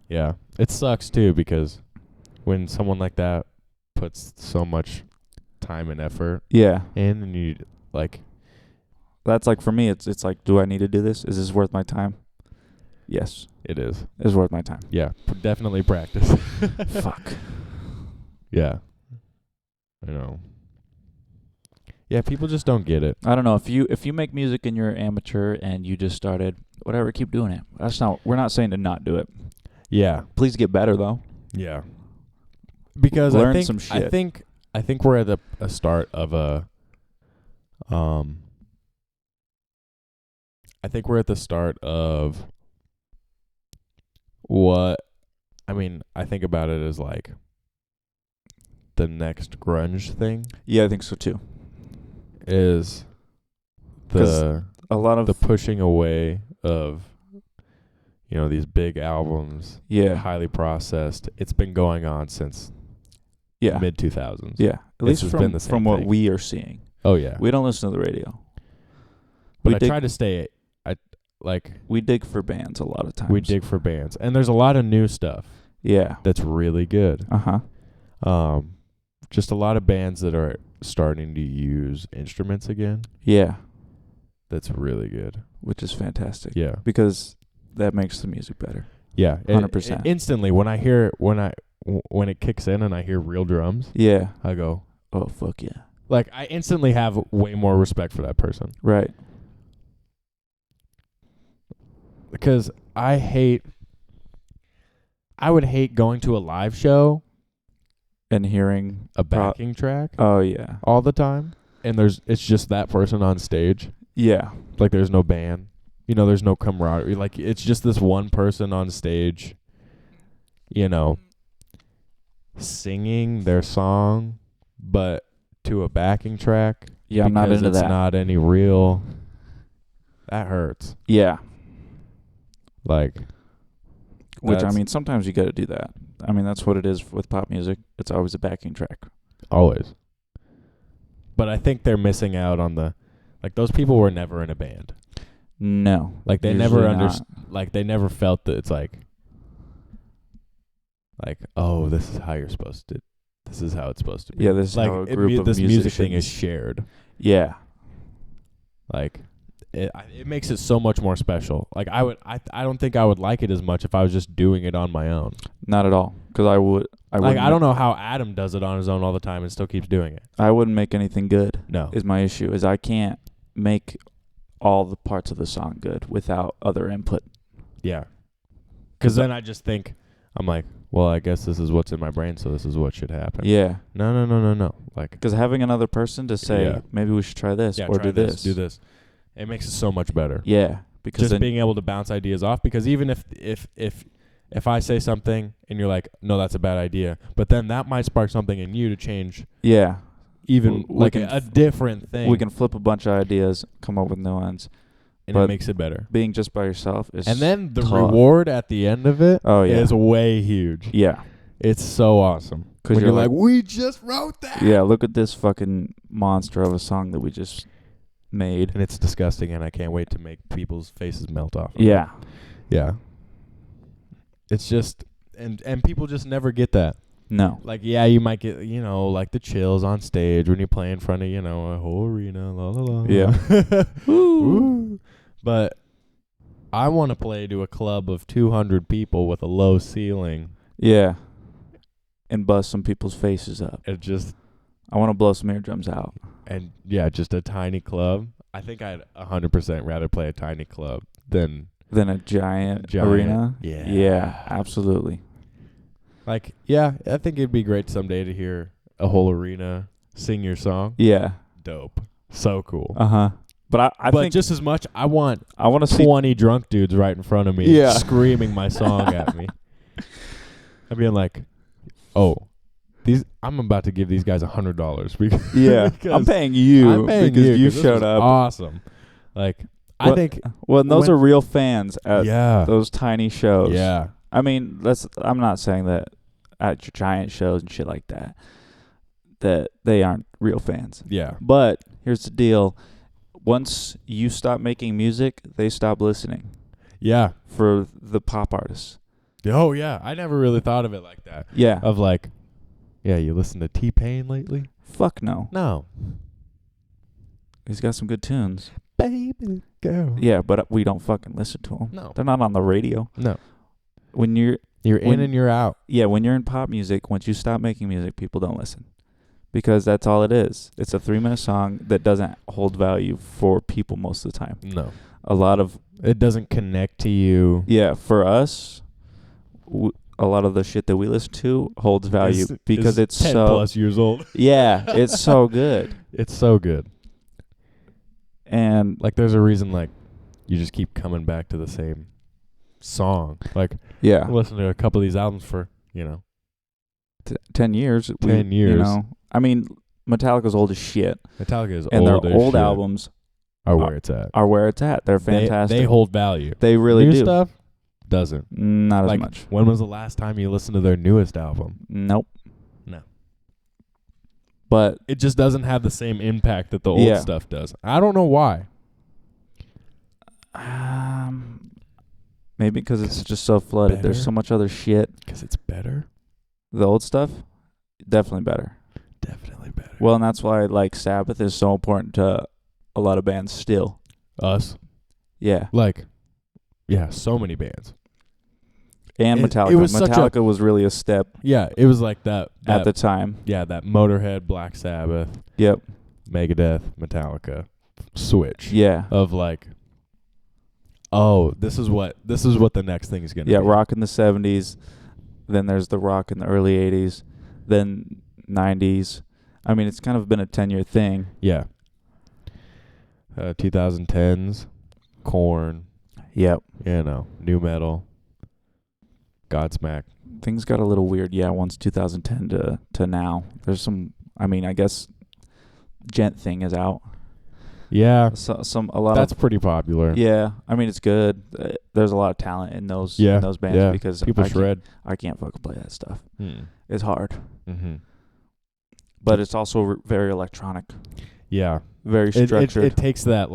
Yeah. It sucks, too, because when someone like that puts so much time and effort in, and you, like... That's like, for me, it's like, do I need to do this? Is this worth my time? Yes. It is. It's worth my time. Yeah. Definitely practice. Fuck. Yeah. I know. Yeah, people just don't get it. I don't know. If you make music and you're amateur and you just started, whatever, keep doing it. We're not saying to not do it. Yeah. Please get better though. Yeah. Because learn some shit. I think we're at a start of a I think we're at the start of what, I mean, I think about it as like the next grunge thing. Yeah, I think so too. Is a lot of the pushing away of, you know, these big albums, highly processed. It's been going on since mid 2000s. Yeah, at least from what we are seeing. Oh yeah, we don't listen to the radio, but I try to stay. We dig for bands a lot of times. We dig for bands, and there's a lot of new stuff. Yeah, that's really good. Just a lot of bands that are starting to use instruments again. Yeah. That's really good. Which is fantastic. Yeah. Because that makes the music better. Yeah. 100%. Instantly, when it kicks in and I hear real drums, I go, oh, fuck yeah. Like, I instantly have way more respect for that person. Right. Because I would hate going to a live show and hearing a backing track Oh yeah. all the time, and it's just that person on stage. Yeah. Like there's no band, there's no camaraderie. Like it's just this one person on stage, singing their song, but to a backing track. Yeah, I'm not into it's that. Not any real. That hurts. Yeah. Like, which I mean, sometimes you got to do that. I mean, that's what it is with pop music. It's always a backing track. Always. But I think they're missing out on those people were never in a band. No. Like they never understood. Like they never felt that it's like, oh, this is how you're supposed to. This is how it's supposed to be. Yeah, this is how a group of this music musicians. thing is shared. Yeah. Like, it makes it so much more special. Like I don't think I would like it as much if I was just doing it on my own. Not at all. Because I don't know how Adam does it on his own all the time and still keeps doing it. I wouldn't make anything good. No. Is my issue. Is I can't make all the parts of the song good without other input. Yeah. Because then I just think, I'm like, well, I guess this is what's in my brain, so this is what should happen. Yeah. No. Like, because having another person to say, maybe we should try this or do this. It makes it so much better. Yeah. Because just being able to bounce ideas off. Because even if I say something and you're like, no, that's a bad idea, but then that might spark something in you to change. Yeah. Even like a different thing. We can flip a bunch of ideas, come up with new ones. And it makes it better. Being just by yourself is And then the tough. reward at the end of it is way huge. Yeah. It's so awesome. Because you're like, we just wrote that. Yeah, look at this fucking monster of a song that we just made. And it's disgusting, and I can't wait to make people's faces melt off. Yeah. Yeah. It's just, and people just never get that. No. Like, yeah, you might get, like the chills on stage when you play in front of, a whole arena, la la la. Yeah. Woo. But I want to play to a club of 200 people with a low ceiling. Yeah. And bust some people's faces up. I want to blow some eardrums out. And yeah, just a tiny club. I think I'd 100% rather play a tiny club than a giant arena. Yeah. Yeah, absolutely. Like, yeah, I think it'd be great someday to hear a whole arena sing your song. Yeah. Dope. So cool. Uh-huh. But I think just as much, I want to see 20 drunk dudes right in front of me screaming my song at me. I'm being like, oh, I'm about to give these guys $100 because I'm paying you because you showed up. Awesome. Like, I think those are real fans at those tiny shows. Yeah. I mean, I'm not saying that at your giant shows and shit like that they aren't real fans. Yeah. But here's the deal. Once you stop making music, they stop listening. Yeah. For the pop artists. Oh, yeah. I never really thought of it like that. Yeah. Of like, yeah, you listen to T-Pain lately? Fuck no. No. He's got some good tunes. Baby girl. Yeah, but we don't fucking listen to them. No. They're not on the radio. No. When you're in and you're out. Yeah, when you're in pop music, once you stop making music, people don't listen. Because that's all it is. It's a 3-minute song that doesn't hold value for people most of the time. No. It doesn't connect to you. Yeah, for us, a lot of the shit that we listen to holds value because it's 10 plus years old. Yeah, it's so good. It's so good. And like, there's a reason, like, you just keep coming back to the same song. Like, yeah, listen to a couple of these albums for 10 years. 10 years. I mean, Metallica's old as shit. Metallica is and old as shit. And their old albums are where it's at. Are where it's at. They're fantastic. They hold value. They really do. New stuff doesn't. Not as much. When was the last time you listened to their newest album? Nope. No. But it just doesn't have the same impact that the old stuff does. I don't know why. Maybe because it's just so flooded. There's so much other shit. Because it's better? The old stuff? Definitely better. Definitely better. Well, and that's why, like, Sabbath is so important to a lot of bands still. Us? Yeah. Yeah, so many bands. And Metallica. Metallica was really a step. Yeah, it was like that at the time. Yeah, that Motorhead, Black Sabbath. Yep. Megadeth, Metallica switch. Yeah. Of like, oh, this is what the next thing is going to be. Yeah, rock in the 70s. Then there's the rock in the early 80s. then 90s. I mean, it's kind of been a 10-year thing. Yeah. 2010s, Korn. Yep. Nu metal. Godsmack. Things got a little weird, once 2010 to now. There's some, I mean, I guess Gent thing is out. Yeah. A lot That's pretty popular. Yeah, I mean, it's good. There's a lot of talent in those bands because people shred. I can't fucking play that stuff. Hmm. It's hard. Mm-hmm. But it's also very electronic. Yeah. Very structured. It takes that,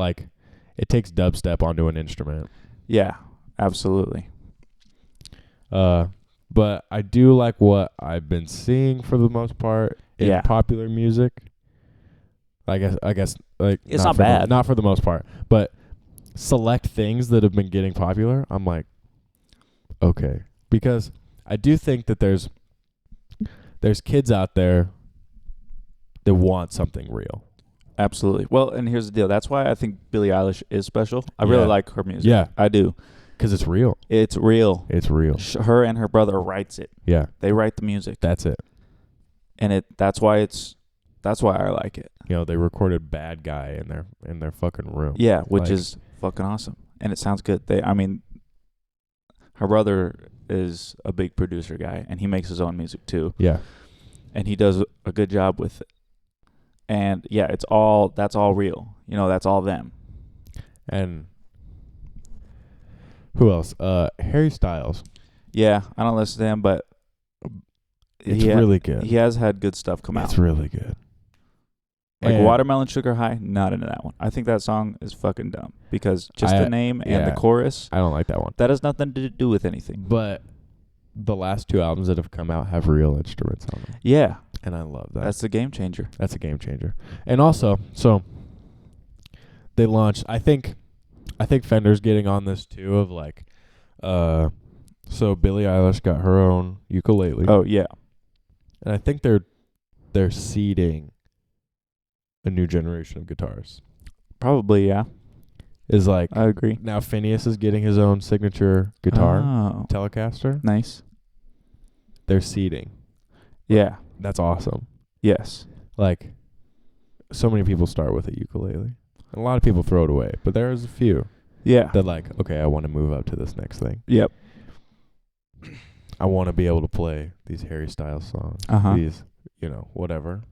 it takes dubstep onto an instrument. Yeah, absolutely. But I do like what I've been seeing for the most part in popular music. I guess it's not bad. Not for the most part, but select things that have been getting popular, I'm like, okay, because I do think that there's kids out there that want something real. Absolutely. Well, and here's the deal. That's why I think Billie Eilish is special. I really like her music. Yeah, I do. Because it's real. It's real. It's real. Her and her brother writes it. Yeah. They write the music. That's it. And that's why I like it. They recorded Bad Guy in their fucking room. Yeah, which is fucking awesome. And it sounds good. Her brother is a big producer guy, and he makes his own music too. Yeah. And he does a good job with it. And yeah, that's all real. That's all them. And who else? Harry Styles. Yeah, I don't listen to him, but it's really good. He has had good stuff come out. It's really good. Like Watermelon Sugar High, not into that one. I think that song is fucking dumb because just the name and the chorus. I don't like that one. That has nothing to do with anything. But the last 2 albums that have come out have real instruments on them. Yeah. And I love that. That's the game changer. That's a game changer. And also, so they launched, I think Fender's getting on this too of so Billie Eilish got her own ukulele. Oh, yeah. And I think they're seeding a new generation of guitarists. Probably, yeah. I agree. Now Phineas is getting his own signature guitar, Telecaster. Nice. They're seeding. Yeah. That's awesome. Yes. So many people start with a ukulele. A lot of people throw it away, but there's a few. Yeah. That okay, I want to move up to this next thing. Yep. I want to be able to play these Harry Styles songs. These, whatever.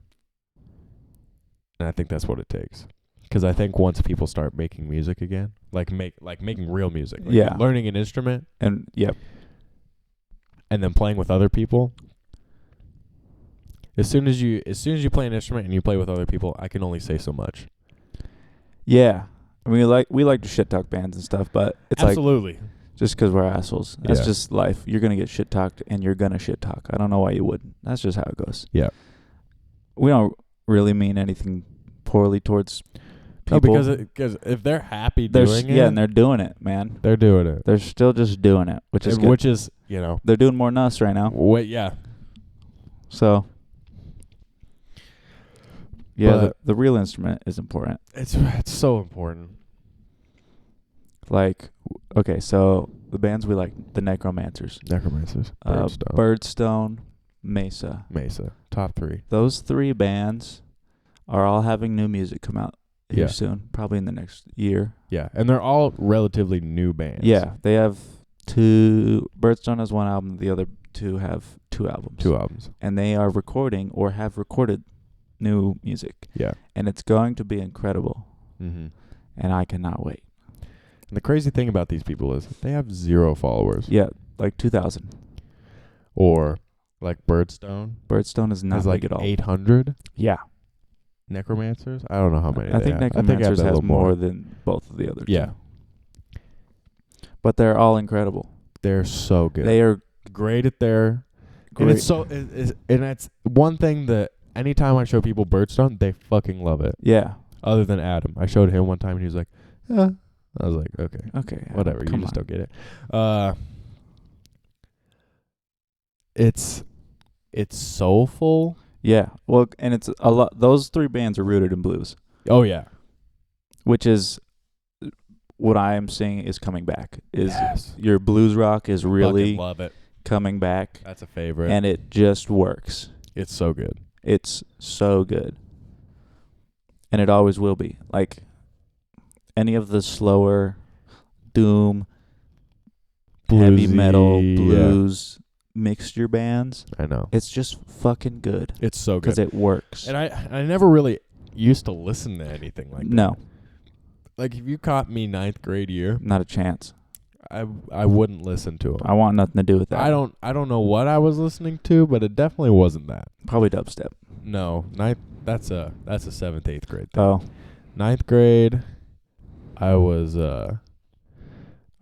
And I think that's what it takes. Because I think once people start making music again, making real music, learning an instrument, and and then playing with other people. As soon as you play an instrument and you play with other people, I can only say so much. Yeah, I mean, we like to shit talk bands and stuff, but it's absolutely just because we're assholes. That's just life. You're gonna get shit talked, and you're gonna shit talk. I don't know why you wouldn't. That's just how it goes. Yeah, we don't really mean anything poorly towards people. No, because if they're happy doing it, and they're doing it, man. They're doing it. They're still just doing it, which is good. Which is they're doing more than us right now. Wait, yeah. So. Yeah, the real instrument is important. It's so important. Okay, so the bands we like, the Necromancers. Birdstone, Mesa. Top 3. Those 3 bands are all having new music come out here soon, probably in the next year. Yeah, and they're all relatively new bands. Yeah, they have 2. Birdstone has 1 album. The other 2 have 2 albums. 2 albums. And they are recording or have recorded new music. Yeah. And it's going to be incredible. Mm-hmm. And I cannot wait. And the crazy thing about these people is they have 0 followers. Yeah, 2,000. Or Birdstone. Birdstone is not big at all. 800. Yeah. Necromancers? I don't know how many. I think Necromancers has more than both of the other 2. Yeah. But they're all incredible. They're so good. They are great at their. And it's and it's one thing that anytime I show people Birdstone, they fucking love it. Yeah. Other than Adam. I showed him one time and he was like, yeah. I was like, okay, whatever. You just don't get it. It's soulful. Yeah. Well, and it's a lot. Those 3 bands are rooted in blues. Oh yeah. Which is what I am seeing is coming back. Your blues rock is really love it. coming back. That's a favorite. And it just works. It's so good. It's so good. And it always will be. Like, any of the slower doom, heavy metal, blues, mixture bands, I know. it's just fucking good. It's so good. Because it works. And I never really used to listen to anything like that. No. Like, if you caught me 9th grade year, Not a chance. I wouldn't listen to them. I want nothing to do with that. I don't know what I was listening to, but it definitely wasn't that. Probably dubstep. No, that's a 7th, 8th grade thing. Oh. 9th grade, I was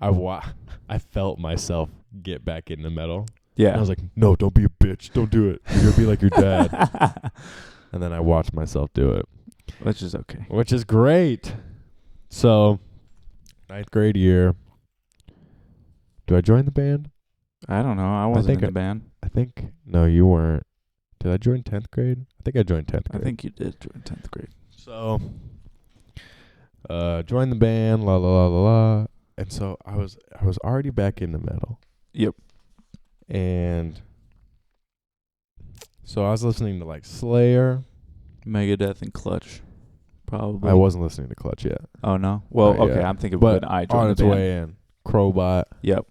I felt myself get back into metal. Yeah. And I was like, no, don't be a bitch. Don't do it. You're gonna be like your dad. And then I watched myself do it. Which is okay. Which is great. So, 9th grade year. Do I join the band? I don't know. I wasn't in the band. I think, no, you weren't. Did I join 10th grade? I think I joined 10th grade. I think you did join 10th grade. So, joined the band, la la la la la. And so I was already back into metal. Yep. And so I was listening to like Slayer. Megadeth and Clutch. Probably. I wasn't listening to Clutch yet. Oh, no? Well, Not okay. yet. I'm thinking But when I joined on the its band. way in. Crowbot. Yep.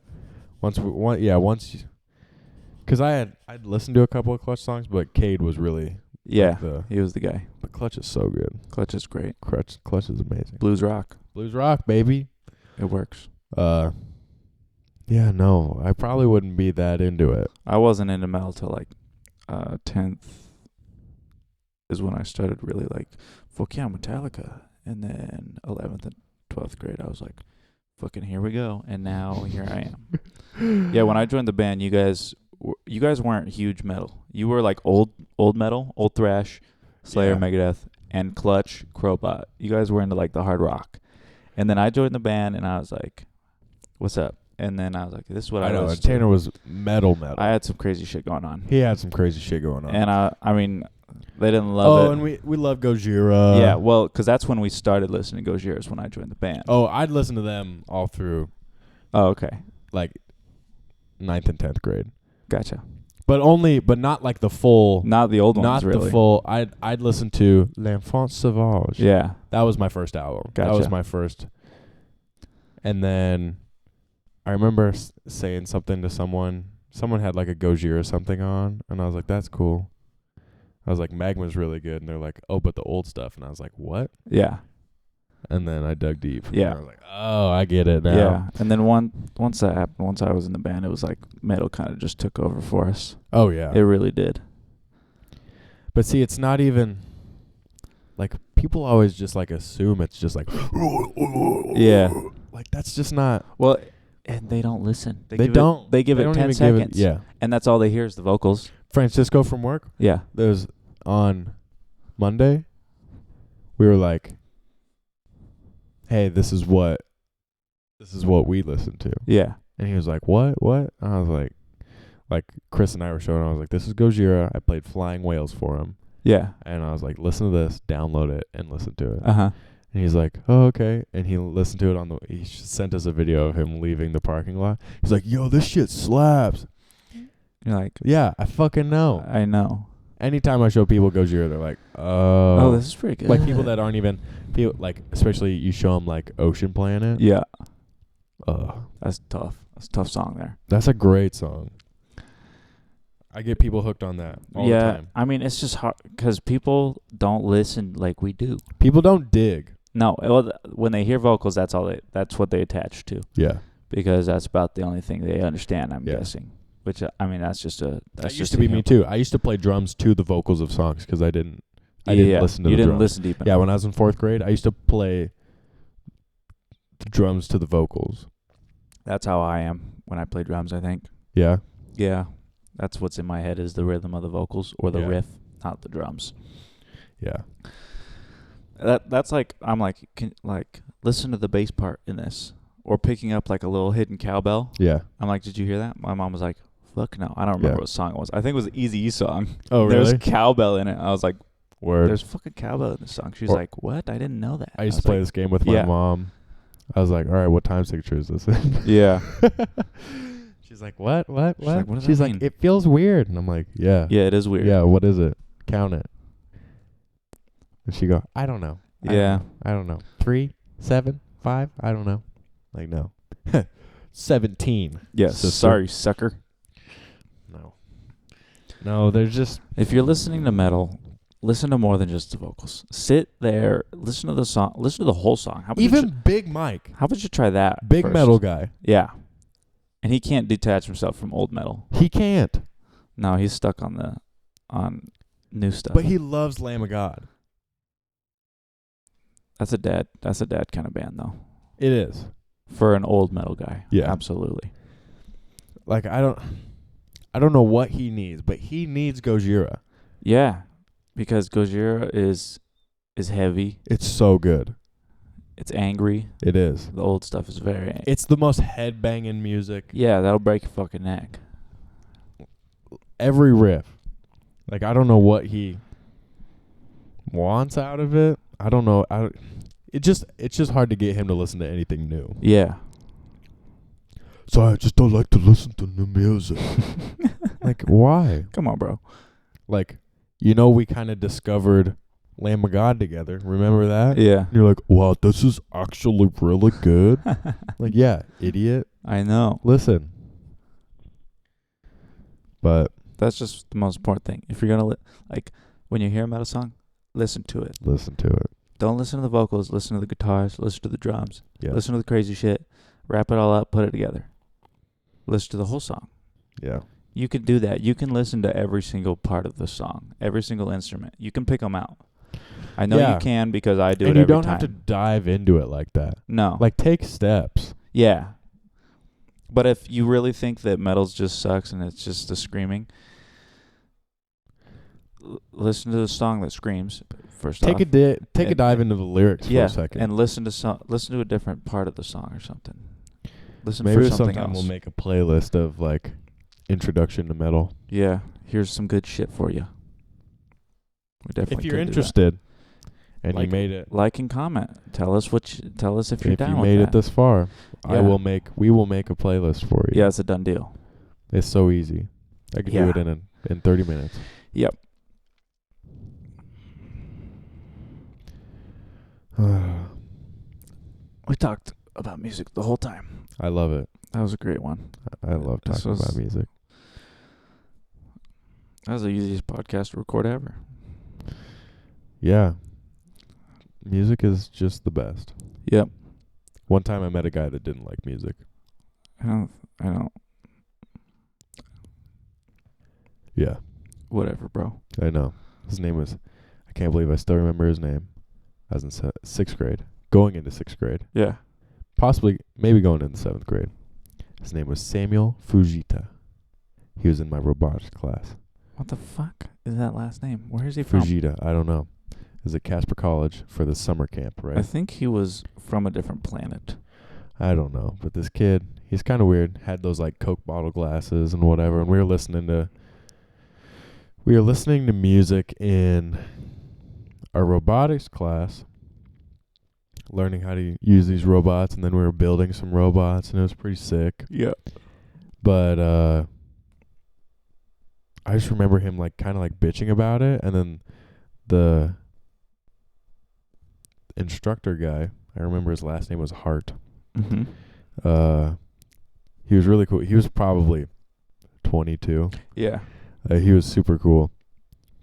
Because I'd listened to a couple of Clutch songs, but Cade was really Yeah. like He was the guy. but Clutch is so good. Clutch is great. Clutch is amazing. Blues rock. Blues rock, baby. It works. Yeah, no, I probably wouldn't be that into it. I wasn't into metal till like 10th is when I started really like, fuck yeah, Metallica. And then 11th and 12th grade, I was like, fucking here we go. And now here I am. Yeah, when I joined the band, you guys weren't huge metal. You were like old metal, old thrash, Slayer, Yeah. Megadeth, and Clutch, Crowbot. You guys were into like the hard rock. And then I joined the band and I was like, what's up? And then I was like, this is what I know. listen And to. Tanner was metal. I had some crazy shit going on. He had some crazy shit going on. And I mean, they didn't love it. and we love Gojira. Yeah, well, because that's when we started listening to Gojira, is when I joined the band. Oh, I'd listen to them all through Oh, okay. like 9th and 10th grade. Gotcha. But not like the full. Not the old not ones, really. the full. I'd listen to L'Enfant Sauvage. Yeah. That was my first album. That Gotcha. was my first. And then I remember saying something to someone. Someone had like a Gojira or something on, and I was like, "That's cool." I was like, "Magma's really good," and they're like, "Oh, but the old stuff," and I was like, "What?" Yeah. And then I dug deep. Yeah. And I was like, "Oh, I get it now." Yeah. And then once that happened, once I was in the band, it was like metal kind of just took over for us. Oh yeah. It really did. But see, it's not even like people always just like assume it's just like Yeah. like that's just not. Well, and they don't listen. They give don't. They give They it don't 10 even give it- seconds. yeah. And that's all they hear is the vocals. Francisco from work. Yeah. There's on Monday. We were like, "Hey, this is what we listen to." Yeah. And he was like, "What? What?" And I was like Chris and I were showing. I was like, "This is Gojira." I played Flying Whales for him, Yeah. and I was like, "Listen to this, download it, and listen to it." Uh-huh. And he's like, "Oh, okay." And he listened to it he sent us a video of him leaving the parking lot. He's like, "Yo, this shit slaps." You're like, Yeah, I fucking know. I know. Anytime I show people Gojira, they're like, "Oh, This is pretty good. like people that aren't even people like, especially you show them like Ocean Planet. Yeah. Oh, That's tough. That's a tough song there. that's a great song. I get people hooked on that all the time. I mean, it's just hard because people don't listen like we do. People don't dig. No, well, when they hear vocals, that's what they attach to, Yeah, because that's about the only thing they understand. I'm Yeah. guessing. Which I mean, that's that just used to be me too. I used to play drums to the vocals of songs because I didn't listen to you the didn't drums. listen deep enough. Yeah, when I was in 4th grade, I used to play the drums to the vocals. That's how I am when I play drums. I think. Yeah, Yeah, that's what's in my head is the rhythm of the vocals or the Yeah. riff, not the drums. yeah. That's like I'm like listen to the bass part in this, or picking up like a little hidden cowbell. Yeah. I'm like, did you hear that? My mom was like, fuck no. I don't remember Yeah. what song it was. I think it was an Eazy-E song. Oh, There really? was cowbell in it. I was like, Word. there's fucking cowbell in this song. She's Or- like, what? I didn't know that. I used was to play like, this game with my yeah. mom. I was like, all right, what time signature is this in? Yeah. She's She's like, what? She's like, what does She's that like, mean? it feels weird. And I'm like, yeah. Yeah, it is weird. Yeah, what is it? Count it. And she go, I don't know. Yeah. I don't know. 3, 7, 5? I don't know. Like, no. 17. Yes. sister. Sorry, sucker. No, there's just... If you're listening to metal, listen to more than just the vocals. Sit there, listen to the song, listen to the whole song. How Big Mike. how about you try that? Big first? metal guy. Yeah. And he can't detach himself from old metal. He can't. No, he's stuck on new stuff. But he loves Lamb of God. That's a dad kind of band though. It is. For an old metal guy. Yeah. Absolutely. Like, I don't know what he needs, but he needs Gojira. Yeah. Because Gojira is heavy. It's so good. It's angry. It is. The old stuff is very angry. It's the most head-banging music. Yeah, that'll break your fucking neck. Every riff. Like, I don't know what he wants out of it. I don't know. It's just hard to get him to listen to anything new. Yeah. So I just don't like to listen to new music. Like, why? Come on, bro. Like, we kind of discovered Lamb of God together. Remember that? Yeah. And you're like, wow, this is actually really good. Like, yeah, idiot. I know. Listen. But That's just the most important thing. If you're going to, when you hear a metal song, listen to it. listen to it. Don't listen to the vocals. Listen to the guitars. Listen to the drums. Yeah. Listen to the crazy shit. Wrap it all up. Put it together. Listen to the whole song. Yeah. You can do that. You can listen to every single part of the song, every single instrument. You can pick them out. I know you can because I do it every time. And you don't have to dive into it like that. No. Like, take steps. Yeah. But if you really think that metal's just sucks and it's just the screaming, listen to the song that screams first off. Take a dive into the lyrics for a second. And listen to a different part of the song or something. Listen Maybe for something sometime else. we'll make a playlist of, like, introduction to metal. Yeah, here's some good shit for you. We definitely If you're could do that. interested and you made it, Like and comment. Tell us if you're down you with made that. it this far, Yeah. we will make a playlist for you. Yeah, it's a done deal. It's so easy. I can do it in 30 minutes. Yep. We talked about music the whole time. I love it. That was a great one. I love talking about music. That was the easiest podcast to record ever. Yeah. Music is just the best. Yep. One time I met a guy that didn't like music. I don't. Yeah. Whatever, bro. I know. His name was, I can't believe I still remember his name. I was in 6th grade. Going into 6th grade. Yeah. Possibly, maybe going into 7th grade. His name was Samuel Fujita. He was in my robotics class. What the fuck is that last name? Where is he from? Fujita, I don't know. He was at Casper College for the summer camp, right? I think he was from a different planet. I don't know. But this kid, he's kind of weird. Had those, like, Coke bottle glasses and whatever. And we were listening to music in our robotics class, learning how to use these robots, and then we were building some robots, and it was pretty sick. Yeah. But I just remember him, like, kind of, like, bitching about it, and then the instructor guy, I remember his last name was Hart. Mm-hmm. He was really cool. He was probably 22. Yeah. He was super cool.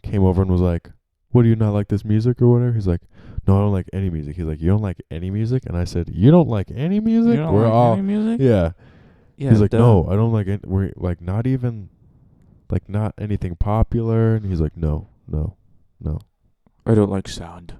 Came over and was like, what, do you not like this music or whatever? He's like, no, I don't like any music. He's like, you don't like any music? And I said, you don't like any music? You don't like any music? Yeah. Yeah. He's like, no, I don't like any. We're like, not even, like, not anything popular. And he's like, no. I don't like sound.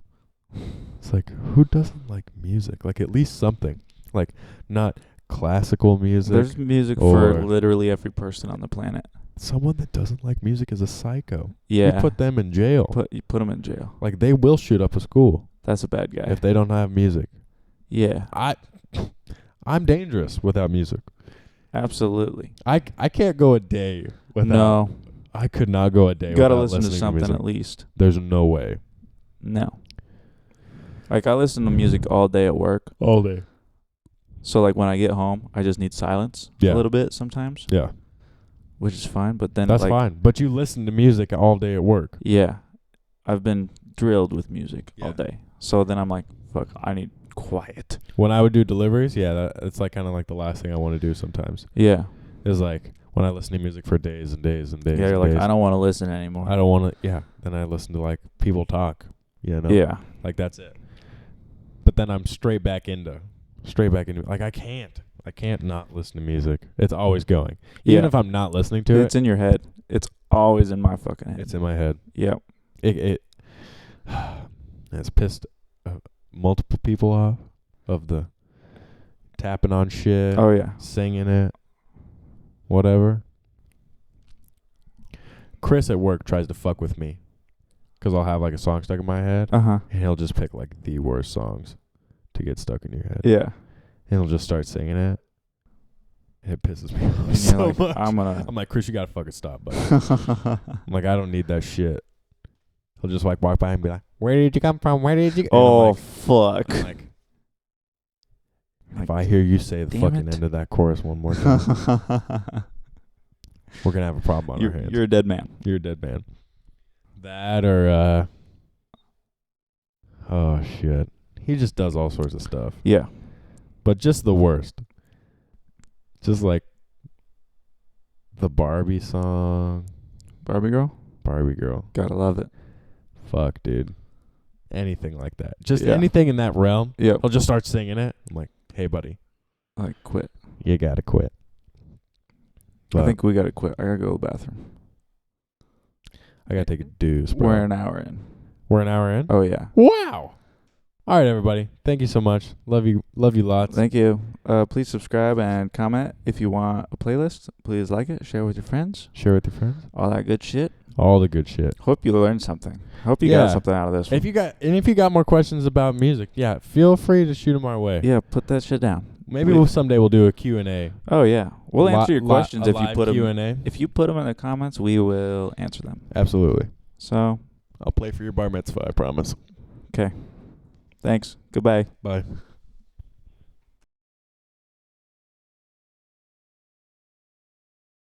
It's like, who doesn't like music? Like, at least something. Like, not classical music. There's music for literally every person on the planet. Someone that doesn't like music is a psycho. Yeah. You put them in jail. You put them in jail. Like, they will shoot up a school. That's a bad guy. If they don't have music. Yeah. I'm dangerous without music. Absolutely. I can't go a day without. No. I could not go a day Gotta without listen to listening something music. at least. There's no way. No. Like, I listen to music all day at work. All day. So like when I get home, I just need silence Yeah. a little bit sometimes, Yeah. which is fine. But then That's like, fine. But you listen to music all day at work. yeah, I've been drilled with music all Yeah. day. So then I'm like, fuck, I need quiet. When I would do deliveries, it's like kind of like the last thing I want to do sometimes. Yeah. Is like when I listen to music for days and days and days. Yeah, you're and like, days. I don't want to listen anymore. I don't want to. Yeah. Then I listen to like people talk. You know. Yeah. Like that's it. But then I'm straight back into. Like I can't not listen to music. It's always going. Even Yeah. if I'm not listening to It's in your head. It's always in my fucking head. it's in my head. Yep. It's pissed multiple people off of the tapping on shit, Oh yeah. singing it, whatever. Chris at work tries to fuck with me because I'll have like a song stuck in my head, Uh-huh. and he'll just pick like the worst songs to get stuck in your head. Yeah. And he'll just start singing it. And it pisses me off And so you're like, much. I'm like, Chris, you gotta fucking stop, buddy. gonna I'm like, I don't need that shit. He'll just like walk by and be like, "Where did you come from? Where did you?" Oh fuck. I'm like, if I hear you say the damn fucking it. end of that chorus one more time, we're gonna have a problem on our hands. You're a dead man. You're a dead man. That or oh shit, he just does all sorts of stuff, Yeah. but just the worst. Just like the Barbie song, Barbie girl? Barbie girl. Gotta love it. Fuck, dude. Anything like that. Just Yeah. anything in that realm. Yep. He'll just start singing it. I'm like, hey, buddy, Like quit. you gotta quit. I But think we gotta quit. I gotta go to the bathroom. I gotta take a deuce, bro. We're an hour in. We're an hour in? Oh yeah. Wow. All right, everybody. Thank you so much. Love you lots. Thank you. Please subscribe and comment if you want a playlist. Please like it, share with your friends, Share with your friends. all that good shit. All the good shit. Hope you learned something. Hope you Yeah. got something out of this. If you got more questions about music, yeah, feel free to shoot them our way. Yeah, put that shit down. Maybe Please. someday we'll do a Q&A. Oh yeah, we'll answer your questions if you put them. Q&A. If you put them in the comments, we will answer them. Absolutely. So, I'll play for your bar mitzvah, I promise. thanks. Goodbye. Bye.